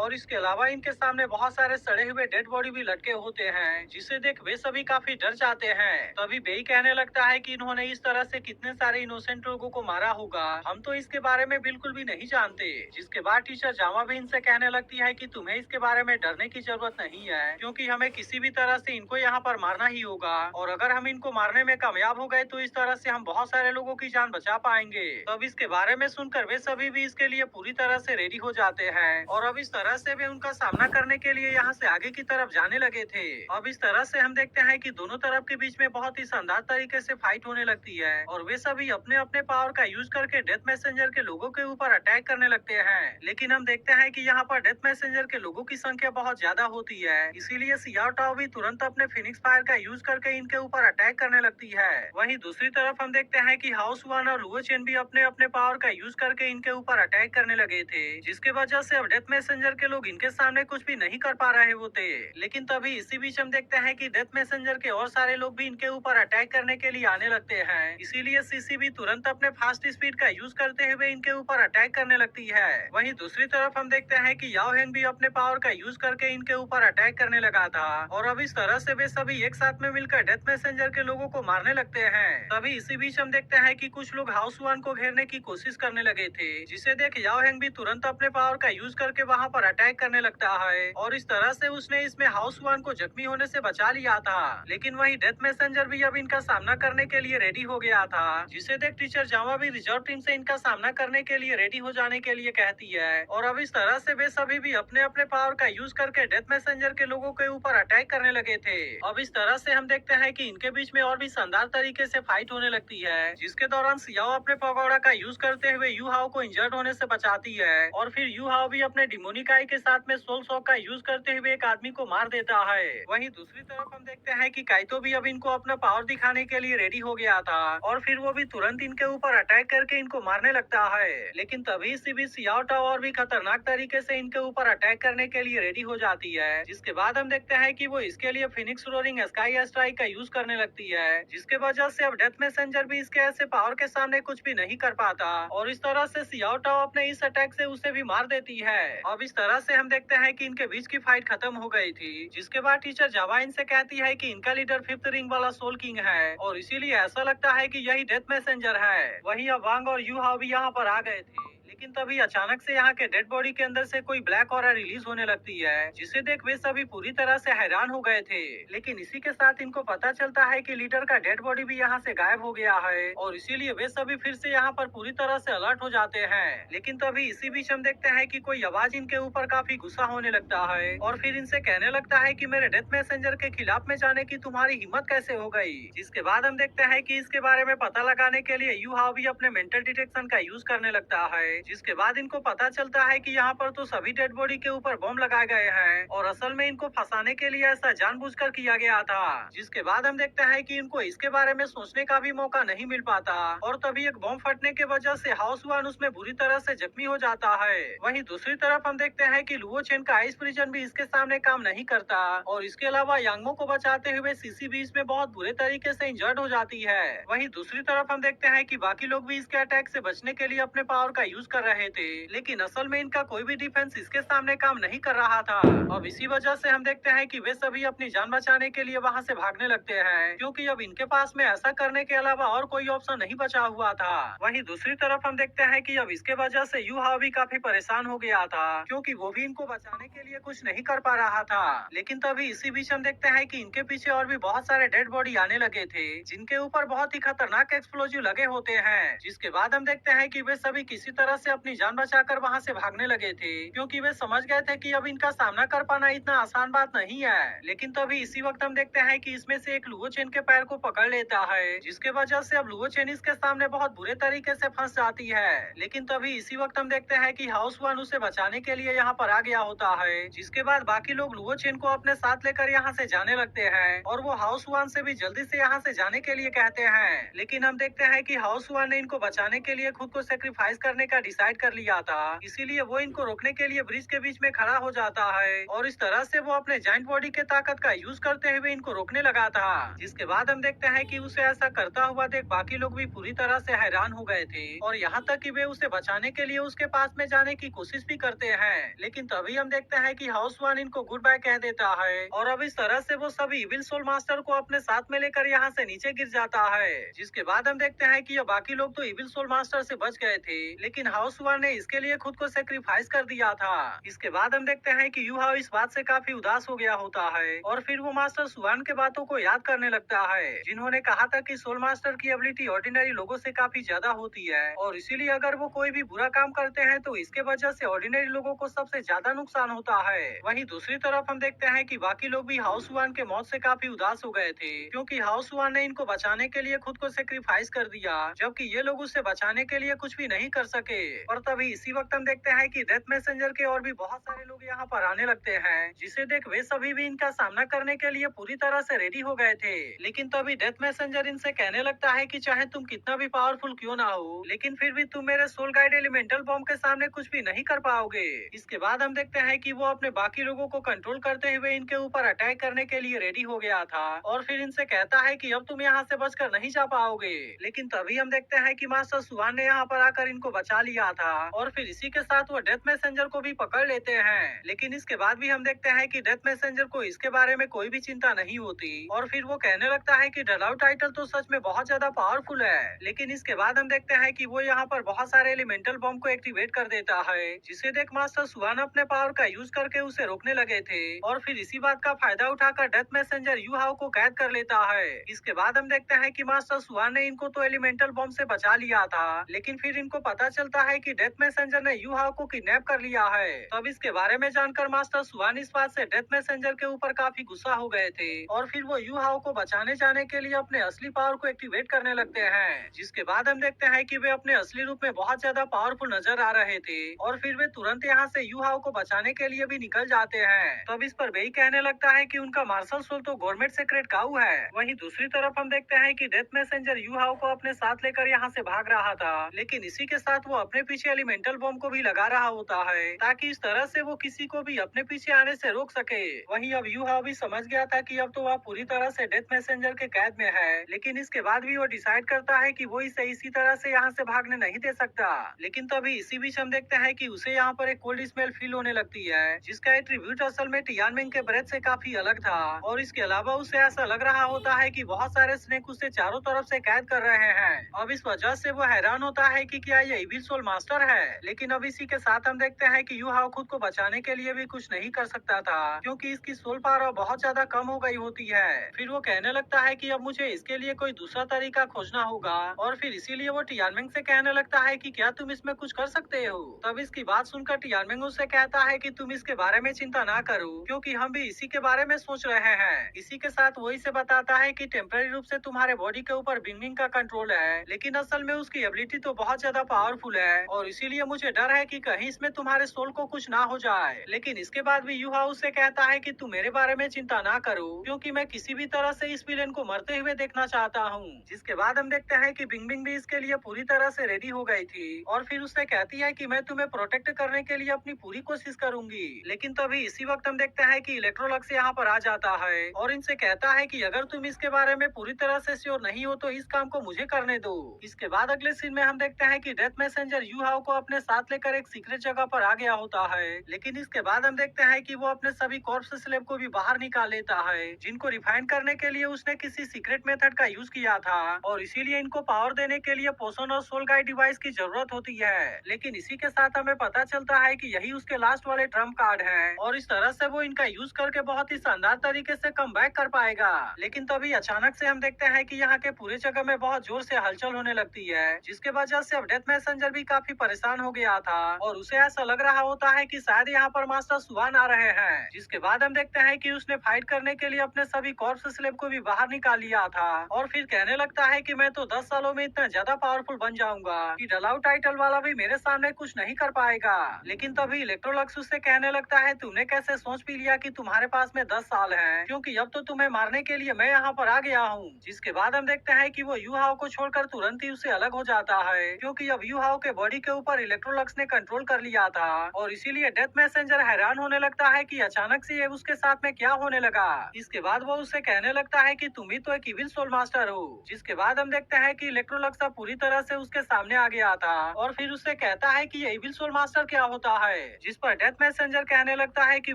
और इसके अलावा इनके सामने बहुत सारे सड़े हुए डेड बॉडी भी लटके होते हैं, जिसे देख वे सभी काफी डर जाते हैं। तभी बेई कहने लगता है कि इन्होंने इस तरह से कितने सारे इनोसेंट लोगों को मारा होगा, हम तो इसके बारे में बिल्कुल भी नहीं जानते। जिसके बाद टीचर जामा भी इनसे कहने लगती है कि तुम्हें इसके बारे में डरने की जरूरत नहीं है, क्योंकि हमें किसी भी तरह से इनको यहाँ पर मारना ही होगा, और अगर हम इनको मारने में कामयाब हो गए तो इस तरह से हम बहुत सारे लोगों की जान बचा पाएंगे। तब इसके बारे में सुनकर वे सभी भी इसके लिए पूरी तरह से रेडी हो जाते हैं, और अब इस तरह से वे उनका सामना करने के लिए यहाँ से आगे की तरफ जाने लगे थे। अब इस तरह से हम देखते हैं कि दोनों तरफ के बीच में बहुत ही शानदार तरीके से फाइट होने लगती है, और वे सभी अपने अपने पावर का यूज करके डेथ मैसेंजर के लोगों के ऊपर अटैक करने लगते हैं। लेकिन हम देखते हैं कि यहाँ पर डेथ मैसेंजर के लोगों की संख्या बहुत ज्यादा होती है, इसीलिए सियाओ टाओ भी तुरंत अपने फिनिक्स फायर का यूज करके इनके ऊपर अटैक करने लगती है। वहीं दूसरी तरफ हम देखते हैं कि हाउस वन और लुओ चेन भी अपने अपने पावर का यूज करके इनके ऊपर अटैक करने लगे थे, जिसके वजह से अब डेथ मैसेंजर के लोग इनके सामने कुछ भी नहीं कर पा रहे होते। लेकिन तभी इसी बीच हम देखते हैं कि डेथ मैसेंजर के और सारे लोग भी इनके ऊपर अटैक करने के लिए आने लगते हैं, इसीलिए सीसी भी तुरंत अपने फास्ट स्पीड का यूज करते हुए इनके ऊपर अटैक करने लगती है। वहीं दूसरी तरफ हम देखते हैं कि याओ हेंग भी अपने पावर का यूज करके इनके ऊपर अटैक करने लगा था, और अब इस तरह से वे सभी एक साथ में मिलकर डेथ मैसेंजर के लोगों को मारने लगते हैं। तभी इसी बीच हम देखते हैं कि कुछ लोग हाउस वन को घेरने की कोशिश करने लगे थे, जिसे देख याओ हेंग भी तुरंत अपने पावर का यूज करके वहां पर अटैक करने लगता है, और इस तरह से उसने इसमें हाउस वन को जख्मी होने से बचा लिया था। लेकिन वही डेथ मैसेंजर भी अब इनका सामना करने के लिए रेडी हो गया था, जिसे देख टीचर जामा भी रिजर्व टीम से इनका सामना करने के लिए रेडी हो जाने के लिए कहती है, और अब इस तरह से वे सभी भी अपने अपने पावर का यूज करके डेथ मैसेंजर के लोगों के ऊपर अटैक करने लगे थे। अब इस तरह से हम देखते हैं कि इनके बीच में और भी शानदार तरीके से फाइट होने लगती है, जिसके दौरान सियाओ अपने पगोड़ा का यूज करते हुए यू हाओ को इंजर्ड होने से बचाती है, और फिर यू हाओ भी अपने डिमोनिक आई के साथ में सोल सॉक का यूज करते हुए एक आदमी को मार देता है। वहीं दूसरी तरफ हम देखते हैं कि काइतो भी अब इनको अपना पावर दिखाने के लिए रेडी हो गया था, और फिर वो भी तुरंत इनके ऊपर अटैक करके इनको मारने लगता है। लेकिन तभी इसी बीच सियाओ टाओ और भी खतरनाक तरीके से इनके ऊपर अटैक करने के लिए रेडी हो जाती है, जिसके बाद हम देखते हैं कि वो इसके लिए फिनिक्स रोरिंग स्काई स्ट्राइक का यूज करने लगती है, जिसके वजह से अब डेथ मैसेंजर भी इसके ऐसे पावर के सामने कुछ भी नहीं कर पाता, और इस तरह से सियाओ टाओ अपने इस अटैक से उसे भी मार देती है। अब इस तरह से हम देखते हैं कि इनके बीच की फाइट खत्म हो गई थी, जिसके बाद टीचर जावा इनसे कहती है कि इनका लीडर फिफ्थ रिंग वाला सोल किंग है, और इसीलिए ऐसा लगता है कि यही डेथ मैसेंजर है। वहीं अब वांग और यू हाओ भी यहाँ पर आ गए थे, लेकिन तभी अचानक से यहाँ के डेड बॉडी के अंदर से कोई ब्लैक ऑरा रिलीज होने लगती है, जिसे देख वे सभी पूरी तरह से हैरान हो गए थे। लेकिन इसी के साथ इनको पता चलता है कि लीडर का डेड बॉडी भी यहाँ से गायब हो गया है, और इसीलिए वे सभी फिर से यहाँ पर पूरी तरह से अलर्ट हो जाते हैं। लेकिन तभी इसी बीच हम देखते हैं कि कोई आवाज इनके ऊपर काफी गुस्सा होने लगता है, और फिर इनसे कहने लगता है कि मेरे डेथ मैसेंजर के खिलाफ में जाने की तुम्हारी हिम्मत कैसे हो गई। जिसके बाद हम देखते हैं कि इसके बारे में पता लगाने के लिए यू हाओ भी अपने मेंटल डिटेक्शन का यूज करने लगता है, जिसके बाद इनको पता चलता है कि यहाँ पर तो सभी डेड बॉडी के ऊपर बम लगाए गए हैं, और असल में इनको फंसाने के लिए ऐसा जानबूझकर किया गया था। जिसके बाद हम देखते हैं कि इनको इसके बारे में सोचने का भी मौका नहीं मिल पाता, और तभी एक बम फटने की वजह से हाउस वन उसमें बुरी तरह से जख्मी हो जाता है। वहीं दूसरी तरफ हम देखते हैं कि लुओ चेन का आइस प्रिजन भी इसके सामने काम नहीं करता, और इसके अलावा यांगमो को बचाते हुए सीसी भी इसमें बहुत बुरे तरीके से इंजर्ड हो जाती है। वहीं दूसरी तरफ हम देखते हैं कि बाकी लोग भी इसके अटैक से बचने के लिए अपने पावर का यूज कर रहे थे, लेकिन असल में इनका कोई भी डिफेंस इसके सामने काम नहीं कर रहा था। अब इसी वजह से हम देखते हैं कि वे सभी अपनी जान बचाने के लिए वहां से भागने लगते हैं, क्योंकि अब इनके पास में ऐसा करने के अलावा और कोई ऑप्शन नहीं बचा हुआ था। वहीं दूसरी तरफ हम देखते हैं कि अब इसके वजह से यू हाओ भी काफी परेशान हो गया था, क्योंकि वो भी इनको बचाने के लिए कुछ नहीं कर पा रहा था। लेकिन तभी इसी बीच हम देखते हैं कि इनके पीछे और भी बहुत सारे डेड बॉडी आने लगे थे, जिनके ऊपर बहुत ही खतरनाक एक्सप्लोजिव लगे होते हैं। जिसके बाद हम देखते हैं कि वे सभी किसी तरह से अपनी जान बचाकर वहां से भागने लगे थे, क्योंकि वे समझ गए थे कि अब इनका सामना कर पाना इतना आसान बात नहीं है। लेकिन तभी इसी वक्त हम देखते हैं कि इसमें से एक लुओ चेन के पैर को पकड़ लेता है, जिसके वजह से अब लुओ चेन इसके सामने बहुत बुरे तरीके से फंस जाती है। लेकिन तभी इसी वक्त हम देखते हैं कि हाउस वन उसे बचाने के लिए यहाँ पर आ गया होता है, जिसके बाद बाकी लोग लुओ चेन को अपने साथ लेकर यहाँ से जाने लगते हैं, और वो हाउस वन से भी जल्दी से यहाँ से जाने के लिए कहते हैं। लेकिन हम देखते हैं कि हाउस वन ने इनको बचाने के लिए खुद को सेक्रीफाइस करने का डिसाइड कर लिया था, इसीलिए वो इनको रोकने के लिए ब्रिज के बीच में खड़ा हो जाता है और इस तरह से वो अपने जाइंट बॉडी के ताकत का यूज करते हुए इनको रोकने लगा था। जिसके बाद हम देखते हैं कि उसे ऐसा करता हुआ देख बाकी लोग भी पूरी तरह से हैरान हो गए थे और यहाँ तक कि वे उसे बचाने के लिए उसके पास में जाने की कोशिश भी करते हैं। लेकिन तभी हम देखते हैं कि हाउस वन इनको गुड बाय कह देता है और अब इस तरह से वो सभी इविल सोल मास्टर को अपने साथ में लेकर यहाँ से नीचे गिर जाता है। जिसके बाद हम देखते हैं कि ये बाकी लोग तो इविल सोल मास्टर से बच गए थे, लेकिन हाउस वन ने इसके लिए खुद को सेक्रीफाइस कर दिया था। इसके बाद हम देखते हैं कि यूहाओ इस बात से काफी उदास हो गया होता है और फिर वो मास्टर सुवान के बातों को याद करने लगता है, जिन्होंने कहा था कि सोल मास्टर की एबिलिटी ऑर्डिनरी लोगों से काफी ज्यादा होती है और इसीलिए अगर वो कोई भी बुरा काम करते हैं तो इसके वजह से ऑर्डिनरी लोगों को सबसे ज्यादा नुकसान होता है। वहीं दूसरी तरफ हम देखते हैं कि बाकी लोग भी हाउस वन के मौत से काफी उदास हो गए थे, क्योंकि हाउस वन ने इनको बचाने के लिए खुद को सेक्रीफाइस कर दिया, जबकि ये लोग उसे बचाने के लिए कुछ भी नहीं कर सके। और तभी इसी वक्त हम देखते हैं कि डेथ मैसेंजर के और भी बहुत सारे लोग यहाँ पर आने लगते हैं, जिसे देख वे सभी भी इनका सामना करने के लिए पूरी तरह से रेडी हो गए थे। लेकिन तभी डेथ मैसेंजर इनसे कहने लगता है कि चाहे तुम कितना भी पावरफुल क्यों ना हो, लेकिन फिर भी तुम मेरे सोल गाइड एलिमेंटल बॉम्ब के सामने कुछ भी नहीं कर पाओगे। इसके बाद हम देखते हैं कि वो अपने बाकी लोगों को कंट्रोल करते हुए इनके ऊपर अटैक करने के लिए रेडी हो गया था और फिर इनसे कहता है कि अब तुम यहाँ से बचकर नहीं जा पाओगे। लेकिन तभी हम देखते हैं कि मास्टर सुवान ने यहाँ पर आकर इनको बचा लिया था और फिर इसी के साथ वो डेथ मैसेंजर को भी पकड़ लेते हैं। लेकिन इसके बाद भी हम देखते हैं कि डेथ मैसेंजर को इसके बारे में कोई भी चिंता नहीं होती और फिर वो कहने लगता है कि डलाउ टाइटल तो सच में बहुत ज्यादा पावरफुल है। लेकिन इसके बाद हम देखते हैं कि वो यहाँ पर बहुत सारे एलिमेंटल बॉम्ब को एक्टिवेट कर देता है, जिसे देख मास्टर सुवान अपने पावर का यूज करके उसे रोकने लगे थे और फिर इसी बात का फायदा उठाकर डेथ मैसेंजर यूहाओ को कैद कर लेता है। इसके बाद हम देखते हैं कि मास्टर सुवान ने इनको तो एलिमेंटल बॉम्ब से बचा लिया था, लेकिन फिर इनको पता चलता है कि डेथ मैसेंजर ने यूहाओ को किडनैप कर लिया है। तब इसके बारे में जानकर मास्टर सुवान इस बात से डेथ मैसेंजर के ऊपर काफी गुस्सा हो गए थे और फिर वो यूहाओ को बचाने जाने के लिए अपने असली पावर को एक्टिवेट करने लगते हैं। जिसके बाद हम देखते हैं कि वे अपने असली रूप में बहुत ज्यादा पावरफुल नजर आ रहे थे और फिर वे तुरंत यहाँ से यूहाओ को बचाने के लिए भी निकल जाते हैं। तब इस पर बेई कहने लगता है कि उनका मार्शल सोल तो गवर्नमेंट सीक्रेट काऊ है। वहीं दूसरी तरफ हम देखते हैं कि डेथ मैसेंजर यूहाओ को अपने साथ लेकर यहाँ से भाग रहा था, लेकिन इसी के साथ वो अपने पीछे एलिमेंटल बॉम्ब को भी लगा रहा होता है, ताकि इस तरह से वो किसी को भी अपने पीछे आने से रोक सके। वहीं अब यूहाओ भी समझ गया था कि अब तो वह पूरी तरह से डेथ मैसेंजर के कैद में है, लेकिन इसके बाद भी वो डिसाइड करता है कि वो इसे इसी तरह से यहाँ से भागने नहीं दे सकता। लेकिन तभी इसी बीच हम देखते हैं कि उसे यहाँ पर एक कोल्ड स्मेल फील होने लगती है, जिसका एट्रीब्यूट असल में टियानमेंग के ब्रेथ से काफी अलग था और इसके अलावा उसे ऐसा लग रहा होता है कि बहुत सारे स्नेक उसे चारों तरफ से कैद कर रहे हैं। अब इस वजह से वो हैरान होता है कि क्या ये इविल सोल मास्टर है। लेकिन अब इसी के साथ हम देखते हैं कि यूहाओ खुद को बचाने के लिए भी कुछ नहीं कर सकता था, क्योंकि इसकी सोल पावर बहुत ज्यादा कम हो गई होती है। फिर वो कहने लगता है कि अब मुझे इसके लिए कोई दूसरा तरीका खोजना होगा और फिर इसीलिए वो टियानमेंग से कहने लगता है कि क्या तुम इसमें कुछ कर सकते हो। तब इसकी बात सुनकर टियानमेंग उससे कहता है कि तुम इसके बारे में चिंता ना करो, क्योंकि हम भी इसी के बारे में सोच रहे हैं। इसी के साथ वो इसे बताता है कि टेम्पररी रूप से तुम्हारे बॉडी के ऊपर बिंगिंग का कंट्रोल है, लेकिन असल में उसकी एबिलिटी तो बहुत ज्यादा पावरफुल है और इसीलिए मुझे डर है कि कहीं इसमें तुम्हारे सोल को कुछ ना हो जाए। लेकिन इसके बाद भी यूहाओ उससे कहता है कि तुम मेरे बारे में चिंता ना करो, क्योंकि मैं किसी भी तरह से इस विलेन को मरते हुए देखना चाहता हूँ। जिसके बाद हम देखते हैं कि बिंग भी इसके लिए पूरी तरह से रेडी हो गई थी और फिर उससे कहती है कि मैं तुम्हें प्रोटेक्ट करने के लिए अपनी पूरी कोशिश करूंगी। लेकिन तभी इसी वक्त हम देखते हैं कि इलेक्ट्रोलक्स यहाँ पर आ जाता है और इनसे कहता है कि अगर तुम इसके बारे में पूरी तरह से श्योर नहीं हो तो इस काम को मुझे करने दो। इसके बाद अगले सीन में हम देखते हैं कि डेथ मैसेंजर यूहाओ को अपने साथ लेकर एक सीक्रेट जगह पर आ गया होता है। लेकिन इसके बाद हम देखते हैं कि वो अपने सभी कॉर्प्स स्लेब को भी बाहर निकाल लेता है, जिनको रिफाइन करने के लिए उसने किसी सीक्रेट मेथड का यूज किया था और इसीलिए इनको पावर देने के लिए पोषण और सोल गाइड डिवाइस की जरूरत होती है। लेकिन इसी के साथ हमें पता चलता है कि यही उसके लास्ट वाले ट्रम्प कार्ड हैं और इस तरह से वो इनका यूज करके बहुत ही शानदार तरीके से कम बैक कर पाएगा। लेकिन तभी अचानक से हम देखते हैं कि यहाँ के पूरे जगह में बहुत जोर से हलचल होने लगती है, जिसके वजह से अब डेथ मैसेंजर भी काफी परेशान हो गया था और उसे ऐसा लग रहा होता है कि शायद यहाँ पर मास्टर सुवान आ रहे हैं। जिसके बाद हम देखते हैं कि उसने फाइट करने के लिए अपने सभी कॉर्प्स स्लेब को भी बाहर निकाल लिया था और फिर कहने लगता है कि मैं तो 10 सालों में इतना ज्यादा पावरफुल बन जाऊंगा कि डलाउ टाइटल वाला भी मेरे सामने कुछ नहीं कर पाएगा। लेकिन तभी इलेक्ट्रोलक्स उससे कहने लगता है तुमने कैसे सोच भी लिया कि तुम्हारे पास में 10 साल है, क्योंकि अब तो तुम्हें मारने के लिए मैं यहाँ पर आ गया हूँ। जिसके बाद हम देखते हैं कि वो यूहाओ को छोड़कर तुरंत ही उससे अलग हो जाता है, क्योंकि अब यूहाओ के बॉडी के ऊपर इलेक्ट्रोलक्स ने कंट्रोल कर लिया था और इसीलिए डेथ मैसेंजर हैरान होने लगता है कि अचानक से ये उसके साथ में क्या होने लगा। इसके बाद वो उससे कहने लगता है कि तुम ही तो एक इविल सोल मास्टर हो। जिसके बाद हम देखते हैं कि इलेक्ट्रोलक्स अब पूरी तरह से उसके सामने आ गया था और फिर उससे कहता है कि ये इविल सोल मास्टर क्या होता है। जिस पर डेथ मैसेंजर कहने लगता है कि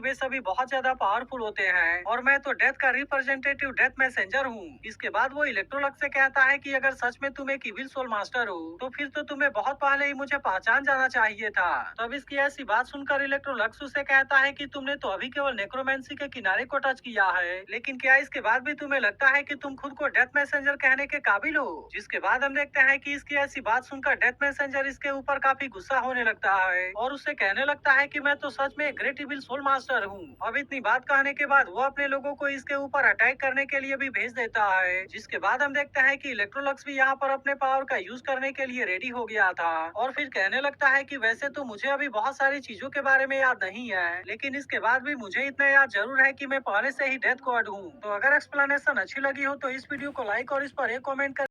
वे सभी बहुत ज्यादा पावरफुल होते हैं और मैं तो डेथ का रिप्रेजेंटेटिव डेथ मैसेंजर हूँ। इसके बाद वो इलेक्ट्रोलक्स से कहता है कि अगर सच में तुम एक इविल सोल मास्टर हो तो फिर तो तुम्हें बहुत पहले ही मुझे पहचान जाना चाहिए था। तब इसकी ऐसी बात सुनकर इलेक्ट्रोलक्स उसे कहता है कि तुमने तो अभी केवल नेक्रोमेंसी के किनारे को टच किया है, लेकिन क्या इसके बाद भी तुम्हें लगता है कि तुम खुद को डेथ मैसेंजर कहने के काबिल हो। जिसके बाद हम देखते हैं कि इसकी ऐसी बात सुनकर डेथ मैसेंजर इसके ऊपर काफी गुस्सा होने लगता है और उससे कहने लगता है कि मैं तो सच में ग्रेट इविल सोल मास्टर हूँ। अब इतनी बात कहने के बाद वो अपने लोगों को इसके ऊपर अटैक करने के लिए भी भेज देता है। जिसके बाद हम देखते हैं कि इलेक्ट्रोलक्स भी यहाँ पर अपने पावर का यूज करने के लिए रेडी हो गया था और फिर कहने लगता है कि वैसे तो मुझे अभी बहुत सारी चीजों के बारे में याद नहीं है, लेकिन इसके बाद भी मुझे इतना याद जरूर है कि मैं पहले से ही डेथ गॉड हूँ। तो अगर एक्सप्लेनेशन अच्छी लगी हो तो इस वीडियो को लाइक और इस पर एक कमेंट कर